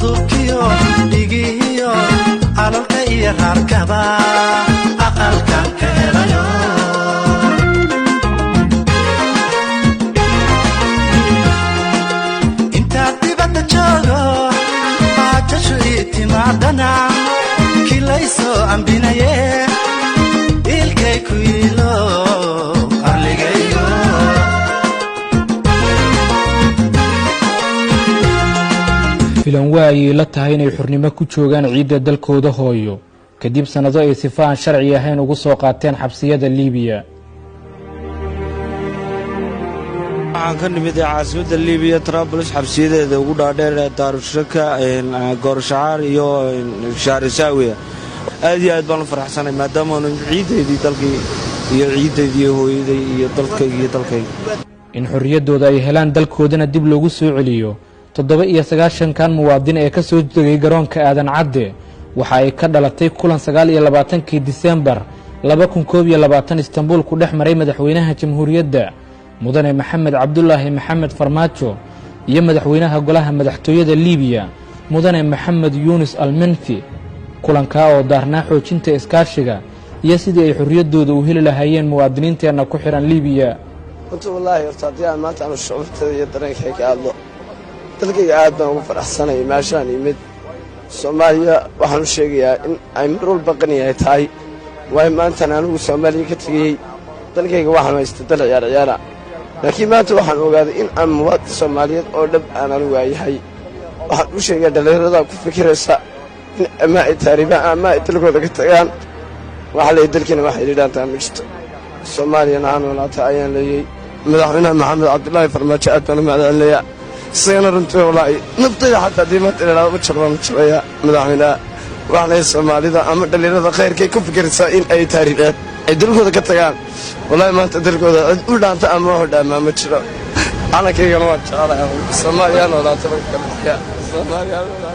udubkiyo dhigiyo calalka iyo raarkaba aqalkan ka helayo intaad dibadda joogo maajashu ii timaadana kilayso ambinaye ilkay ku yiilo arligayo filan waayay la tahay inay xurnimo ku joogaan ciidda dalkooda hooyo kadib sanado ay sifa aan sharci ahayn ugu soo qaateen xabsiyada Liibiya. waxaan ka nimid caasimadda Liibiya Trabulus xabsiyadeeda ugu dhaadheer Daarushaka Goorshaar iyo Shaarisawiya aad iyo aad baan u faraxsanahay maadaama aan ciideedii dalkii iyo ciideedii hooyaday iyo dalkayga in xorriyadooda ay helaan dalkoodana dib loogu soo celiyo 97 kan muwaadin ee ka soo degay garoonka aadan cadde waxa ay ka dhalatay kulan 29 Diseembar 2021 Istanbul ku dhex maray madaxweynaha jamhuuriyadda mudane Maxamed Cabdullaahi Maxamed Farmaajo iyo madaxweynaha golaha madaxtooyada Liibiya mudane Maxamed Yuunus Almenfi kulanka oo daarnaa xoojinta iskaashiga iyo sidii ay xorriyadooda u heli lahaayeen muwaadiniinteena ku xiran Liibiya. Wallahi hortaadiyaan maanta aan shucuurtada iyo dareenkayga aadlo dalkayga aad baan ugu faraxsanahay meeshaan imid Soomaaliya waxaan u sheegayaa in ay mar walba qaniyahay tahay way maanta anigu Soomaaliya ka tagay dalkayga waxaan haystay dal ciyaar laakiin maanta waxaan ogaaday in aan muwaadin Soomaaliyeed oo dhab aan anigu yahay waxaan u sheegayaa dhalinyarada ku fikiraysa in ama ay taariibaan ama ay dalkooda ka tagaan waxa la dalkina waxa yidhaahdaa taamijto Soomaaliya aan walaata ayaan leeyay madaxweynaha Maxamed Cabdullaahi Farmaajo aad baan u mahadcelinayaa سينا رنتو والله نبطي حتى ديما تلنا بتشرب شوية مدعمنا وعلى الصومالي ذا أمر دليل ذا خير كي كفكر سائل أي تاريخات يدركوا ذا كتجان والله ما تدركوا ذا ولا أنت أمره ده ما بتشرب أنا كي قلنا شاء الله الصومالي أنا ولا تبغى يا الصومالي أنا ولا